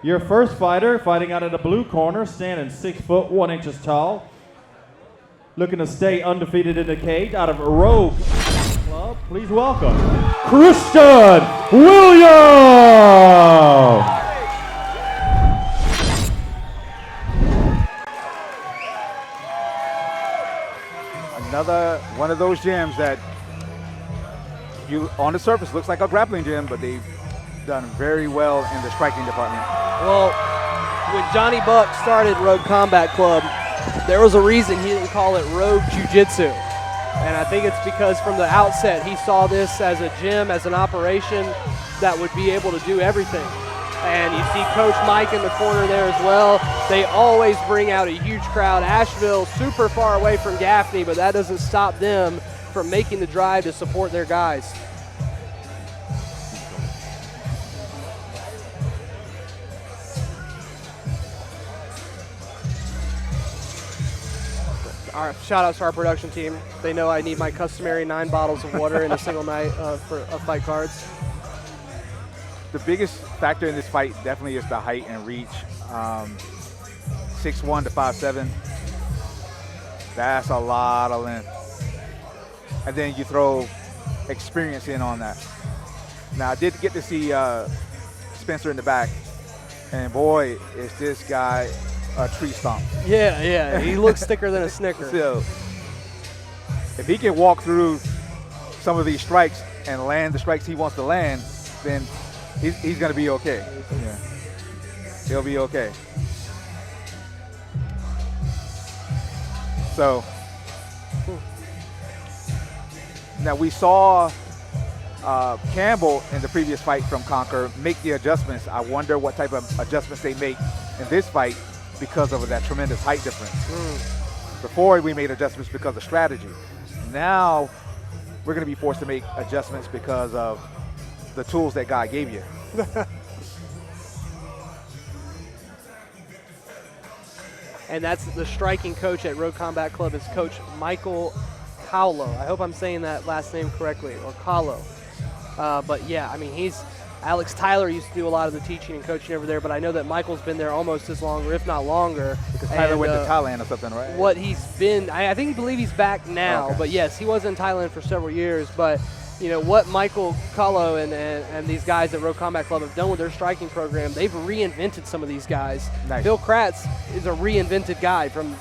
Your first fighter, fighting out of the blue corner, standing 6 foot 1 inches tall. Looking to stay undefeated in the cage out of Rogue Club. Please welcome Christian Williams. Another one of those gyms that you on the surface looks like a grappling gym, but they've done very well in the striking department. Well, when Johnny Buck started Rogue Combat Club, there was a reason he didn't call it Rogue Jiu-Jitsu. And I think it's because from the outset he saw this as a gym, as an operation that would be able to do everything. And you see Coach Mike in the corner there as well. They always bring out a huge crowd. Asheville super far away from Gaffney, but that doesn't stop them from making the drive to support their guys. Shout out to our production team. They know I need my customary 9 bottles of water in a single night of fight cards. The biggest factor in this fight definitely is the height and reach. 6'1" to 5'7". That's a lot of length. And then you throw experience in on that. Now, I did get to see Spencer in the back, and boy, is this guy a tree stomp. Yeah, he looks thicker than a Snicker. So, if he can walk through some of these strikes and land the strikes he wants to land, then he's going to be okay. Yeah. He'll be okay. So, now we saw Campbell in the previous fight from Conquer make the adjustments. I wonder what type of adjustments they make in this fight because of that tremendous height difference. Before we made adjustments because of strategy. Now we're going to be forced to make adjustments because of the tools that God gave you. And that's the striking coach at Rogue Combat Club is Coach Michael Cowlow. I hope I'm saying that last name correctly, or Cowlow. But yeah, I mean, Alex Tyler used to do a lot of the teaching and coaching over there, but I know that Michael's been there almost as long, or if not longer. Because Tyler went to Thailand or something, right? What he's been, I believe he's back now, okay. But yes, he was in Thailand for several years. But you know what Michael Cowlow and these guys at Rogue Combat Club have done with their striking program, they've reinvented some of these guys. Nice. Phil Kratz is a reinvented guy from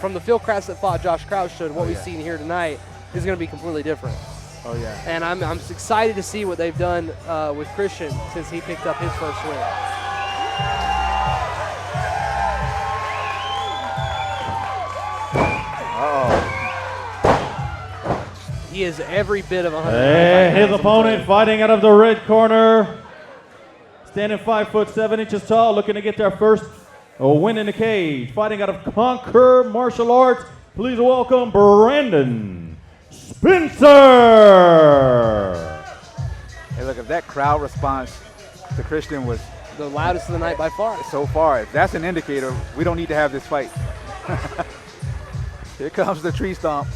from the Phil Kratz that fought Josh Crouch to what we've seen here tonight is going to be completely different. Oh yeah. And I'm excited to see what they've done with Christian since he picked up his first win. He is every bit of 100. His opponent fighting out of the red corner, standing 5 foot 7 inches tall, looking to get their first win in the cage. Fighting out of Conquer Martial Arts, please welcome Brandon Spencer. Hey, look, if that crowd response to Christian was the loudest of the night by far. So far, if that's an indicator, we don't need to have this fight. Here comes the tree stomp.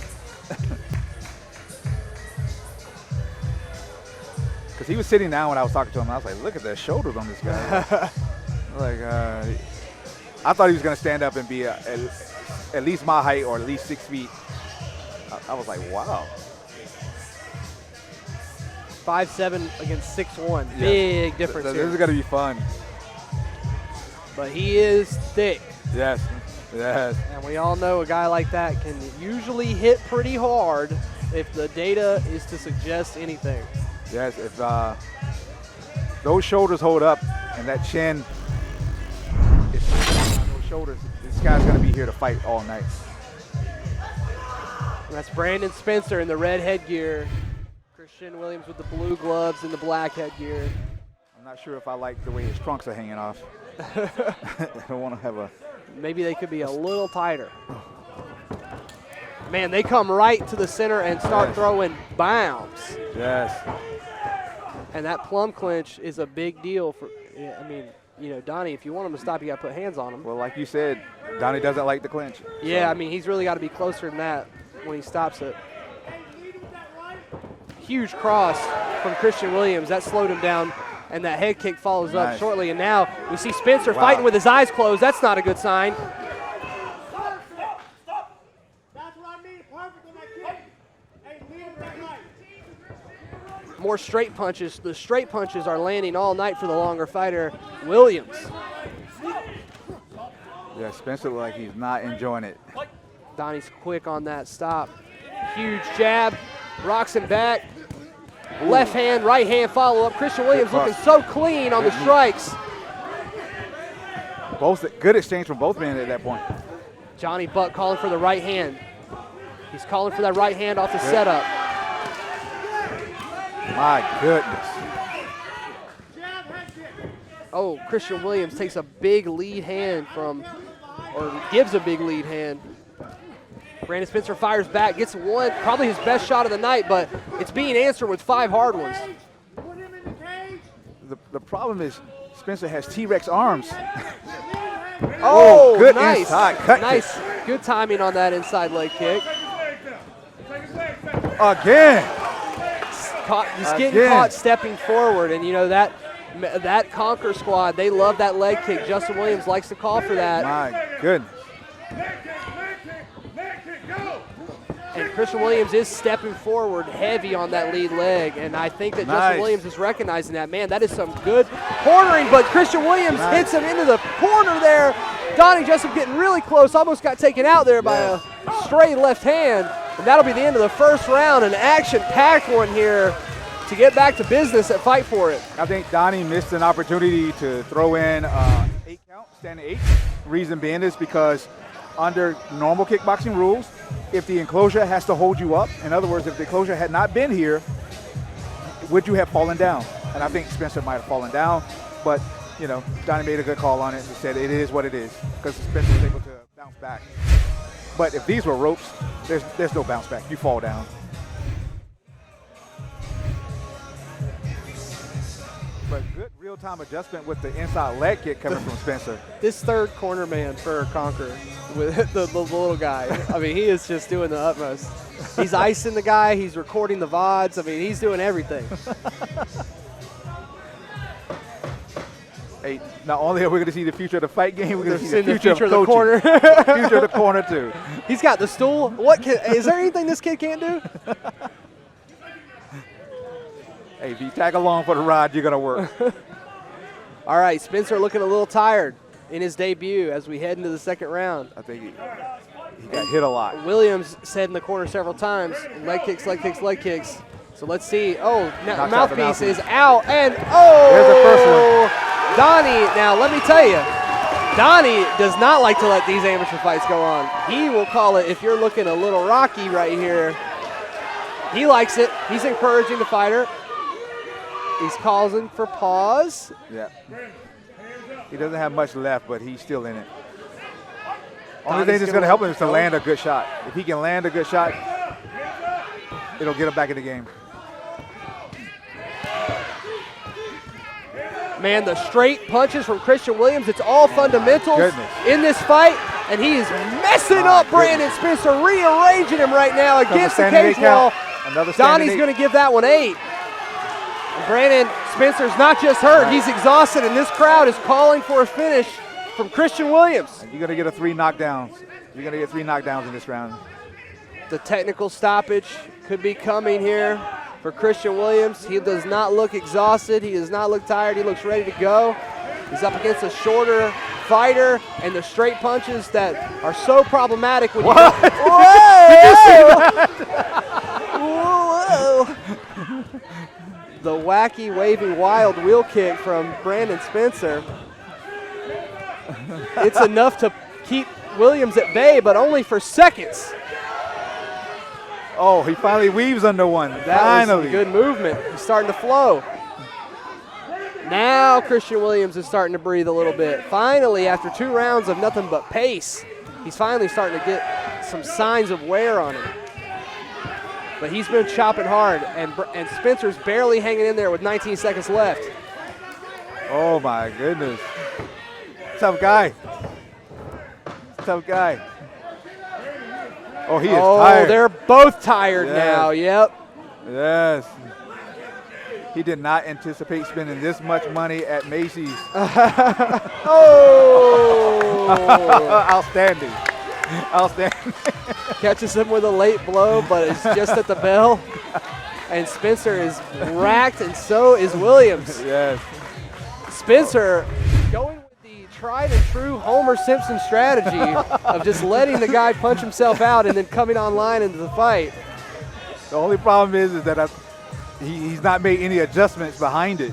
Because he was sitting down when I was talking to him, and I was like, look at the shoulders on this guy. I thought he was going to stand up and be at least my height or at least 6 feet. I was like, wow. 5'7" against 6'1", big difference so here. This is going to be fun. But he is thick. Yes. And we all know a guy like that can usually hit pretty hard if the data is to suggest anything. Yes, if those shoulders hold up and that chin is on those shoulders, this guy's going to be here to fight all night. And that's Brandon Spencer in the red headgear. Christian Williams with the blue gloves and the black headgear. I'm not sure if I like the way his trunks are hanging off. I don't want to have a... Maybe they could be a little tighter. Man, they come right to the center and start throwing bombs. Yes. And that plum clinch is a big deal for, Donnie, if you want him to stop, you got to put hands on him. Well, like you said, Donnie doesn't like the clinch. Yeah, so. He's really got to be closer than that when he stops it. Huge cross from Christian Williams. That slowed him down and that head kick follows up shortly. And now we see Spencer fighting with his eyes closed. That's not a good sign. More straight punches. The straight punches are landing all night for the longer fighter, Williams. Yeah, Spencer looked like he's not enjoying it. Donnie's quick on that stop. Huge jab, rocks him back. Left hand, right hand follow-up. Christian Williams looking so clean on the strikes. Good exchange from both men at that point. Johnny Buck calling for the right hand. He's calling for that right hand off the setup. My goodness. Oh, Christian Williams takes a big lead hand or gives a big lead hand. Brandon Spencer fires back, gets one, probably his best shot of the night, but it's being answered with 5 hard ones. The problem is Spencer has T-Rex arms. Oh, good nice. Inside cut nice. Kick. Good timing on that inside leg kick. Again. He's getting caught stepping forward, and you know that Conquer squad, they love that leg kick. Justin Williams likes to call for that. My goodness. And Christian Williams is stepping forward heavy on that lead leg, and I think that Justin Williams is recognizing that. Man, that is some good cornering, but Christian Williams hits him into the corner there. Donnie Jessup getting really close, almost got taken out there by a stray left hand, and that'll be the end of the first round. An action-packed one here to get back to business at Fight For It. I think Donnie missed an opportunity to throw in 8 count, standing 8. Reason being is because under normal kickboxing rules, if the enclosure has to hold you up, in other words, if the enclosure had not been here, would you have fallen down? And I think Spencer might have fallen down, but you know, Donnie made a good call on it. He said it is what it is, because Spencer was able to bounce back. But if these were ropes, there's no bounce back. You fall down. But good real-time adjustment with the inside leg kick coming from Spencer. This third corner man for Conquer with the little guy, I mean, he is just doing the utmost. He's icing the guy. He's recording the VODs. I mean, he's doing everything. Hey, not only are we going to see the future of the fight game, we're going to see the future of the corner. future of the corner, too. He's got the stool. Is there anything this kid can't do? Hey, if you tag along for the ride, you're going to work. All right, Spencer looking a little tired in his debut as we head into the second round. I think he got hit a lot. Williams said in the corner several times, leg kicks, leg kicks, leg kicks. So let's see. Oh, mouthpiece is out, and there's the first one. Donnie, now let me tell you, Donnie does not like to let these amateur fights go on. He will call it if you're looking a little rocky right here. He likes it. He's encouraging the fighter. He's calling for pause. Yeah. He doesn't have much left, but he's still in it. Only thing that's going to help him is to land a good shot. If he can land a good shot, it'll get him back in the game. Man, the straight punches from Christian Williams, it's all fundamentals in this fight, and he is messing up Brandon Spencer, rearranging him right now against the cage wall. Donnie's going to give that one 8. And Brandon Spencer's not just hurt, he's exhausted, and this crowd is calling for a finish from Christian Williams. And you're going to get 3 knockdowns. You're going to get 3 knockdowns in this round. The technical stoppage could be coming here for Christian Williams. He does not look exhausted. He does not look tired. He looks ready to go. He's up against a shorter fighter, and the straight punches that are so problematic when What? Whoa! The wacky, waving, wild wheel kick from Brandon Spencer. It's enough to keep Williams at bay, but only for seconds. Oh, he finally weaves under one. That was some good movement. He's starting to flow. Now Christian Williams is starting to breathe a little bit. Finally, after 2 rounds of nothing but pace, he's finally starting to get some signs of wear on him. But he's been chopping hard, and Spencer's barely hanging in there with 19 seconds left. Oh, my goodness. Tough guy. Tough guy. Oh, he is tired. Oh, they're both tired now. Yep. Yes. He did not anticipate spending this much money at Macy's. Oh! Outstanding. Outstanding. Catches him with a late blow, but it's just at the bell. And Spencer is racked, and so is Williams. Yes. Spencer going with the tried and true Homer Simpson strategy of just letting the guy punch himself out and then coming online into the fight. The only problem is that he's not made any adjustments behind it.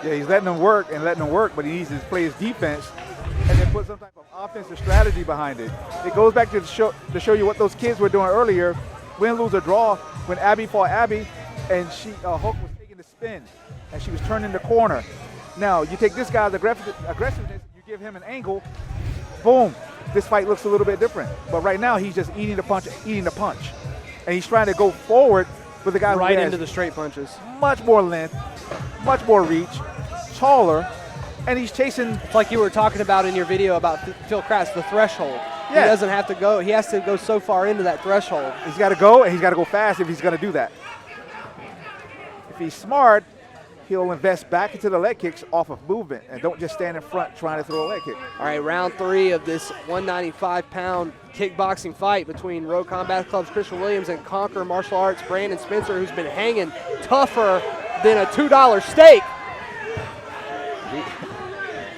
Yeah, he's letting him work, but he needs to play his defense and then put some type of offensive strategy behind it. It goes back to show you what those kids were doing earlier. Win, lose, or draw, when Abby fought Abby, and Hook was taking the spin, and she was turning the corner. Now, you take this guy's aggressiveness, you give him an angle, boom, this fight looks a little bit different. But right now, he's just eating the punch, and he's trying to go forward with the guy right who has into the straight punches. much more length, much more reach, taller, and he's chasing. It's like you were talking about in your video about Phil Kratz, the threshold. Yeah. He doesn't have to go. He has to go so far into that threshold. He's got to go, and he's got to go fast if he's going to do that. If he's smart, he'll invest back into the leg kicks off of movement and don't just stand in front trying to throw a leg kick. All right, round 3 of this 195-pound kickboxing fight between Road Combat Club's Christian Williams and Conquer Martial Arts' Brandon Spencer, who's been hanging tougher than a $2 steak.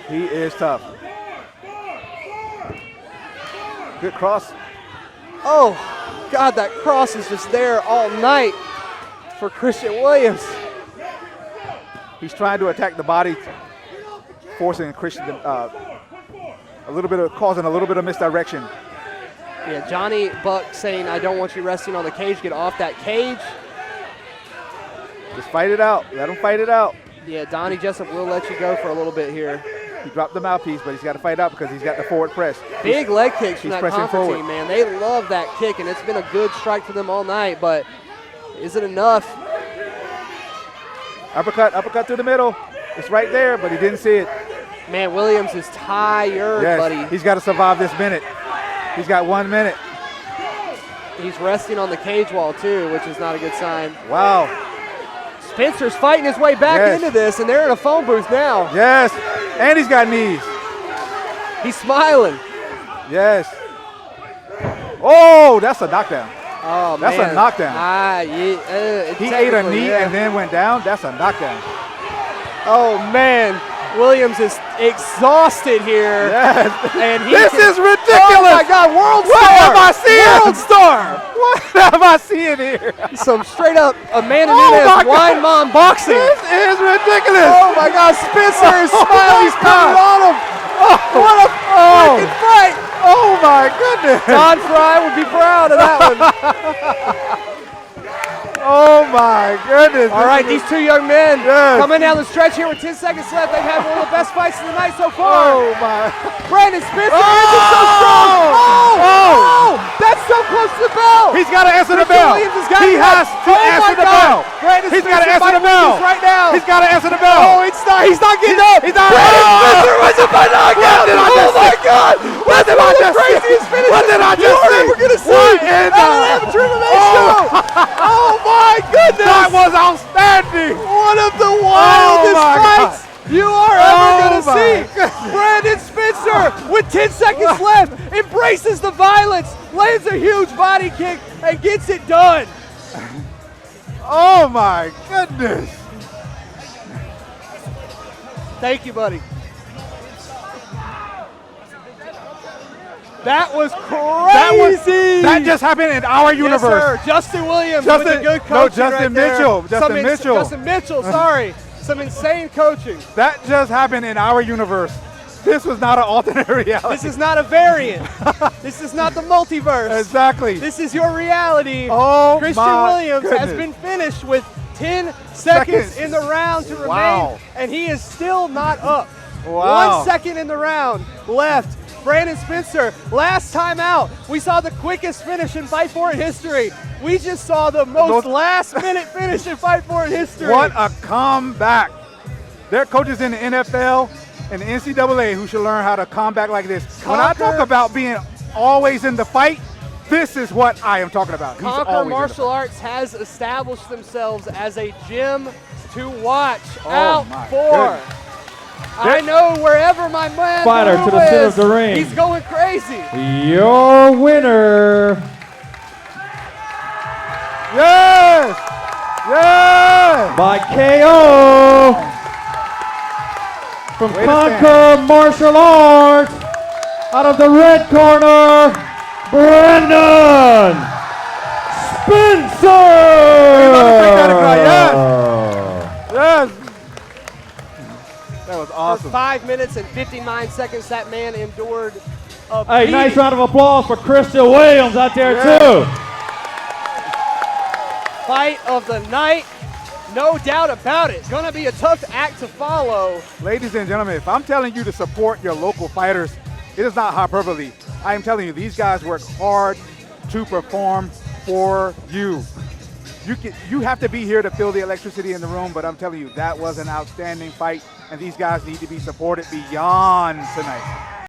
He is tough. Good cross. Oh, God, that cross is just there all night for Christian Williams. He's trying to attack the body, forcing Christian causing a little bit of misdirection. Yeah, Johnny Buck saying, I don't want you resting on the cage. Get off that cage. Just fight it out. Let him fight it out. Yeah, Donnie Jessup will let you go for a little bit here. He dropped the mouthpiece, but he's got to fight out because he's got the forward press. Big leg kicks from he's that pressing Conquer forward. team, man. They love that kick, and it's been a good strike for them all night, but is it enough? Uppercut through the middle. It's right there, but he didn't see it. Man, Williams is tired, Yes, buddy. he's got to survive this minute. He's got 1 minute. He's resting on the cage wall, too, which is not a good sign. Wow. Spencer's fighting his way back Yes. into this, and they're in a phone booth now. Yes, and he's got knees. He's smiling. Yes. Oh, that's a knockdown. Oh, That's man. a knockdown. He He ate a knee and then went down. That's a knockdown. Oh, man. Williams is exhausted here. Yes. And This is ridiculous. Oh, my God. World What star. am I seeing? World star. What am I seeing here? Some straight up Amanda Oh, Nunes my wine God. mom boxing. This is ridiculous. Oh, my God. Spencer is smiling. He's coming on him. What a freaking fight. Oh, my goodness. Don Fry would be proud of that one. Oh, my goodness. All right, these two young men Yes. coming down the stretch here with 10 seconds left. They've had one of the best fights of the night so far. Oh, my. Brandon Spencer Oh! is so strong. Oh! That's so close to the bell. He's got to answer the Christian bell. Williams has got He it. has to Oh, answer my the God. bell. Brandon He's got to Spencer answer the might bell. lose right now. He's got to answer the bell. Oh, he's not getting up. He's not. Brandon Oh! Spencer was a by knockout. What did I Oh, just my see? God. What did I That's one of just the see? craziest finishes What did I just you're see? ever going to see. What in the- At an amateur MMA show. Oh, my goodness. That was outstanding. One of the wildest my fights you are ever Oh, going to my see. goodness. Brandon Spencer, with 10 seconds left, embraces the violence, lands a huge body kick, and gets it done. Oh, my goodness. Thank you, buddy. That was crazy. That just happened in our universe. Yes, sir. Justin Williams with a good coaching Justin right there. Mitchell. Justin Mitchell. Justin Mitchell, sorry. Some insane coaching. That just happened in our universe. This was not an alternate reality. This is not a variant. This is not the multiverse. Exactly. This is your reality. Oh, Christian my Williams has goodness. been finished with 10 seconds Seconds. in the round to remain, Wow. and he is still not up. Wow. 1 second in the round left. Brandon Spencer, last time out, we saw the quickest finish in Fight For It history. We just saw the most last-minute finish in Fight For It history. What a comeback. There are coaches in the NFL and the NCAA who should learn how to come back like this. When I talk about being always in the fight, This is what I am talking about. He's Conquer always in the Martial fight. Arts has established themselves as a gym to watch Oh, out my for. goodness. I know wherever my man Fighter to Drew the center is, of the ring. he's going crazy. Your winner Yes! Yes! by KO from Way to Conquer Martial Arts, out of the red corner, Brandon Spencer. take that and cry, Yes! That was For awesome. 5 minutes and 59 seconds, that man endured a Hey, nice beating. round of applause for Christian Williams out there Yeah. too. Fight of the night, no doubt about it. Gonna be a tough act to follow. Ladies and gentlemen, if I'm telling you to support your local fighters, it is not hyperbole. I am telling you, these guys work hard to perform for you. You have to be here to feel the electricity in the room, but I'm telling you, that was an outstanding fight, and these guys need to be supported beyond tonight.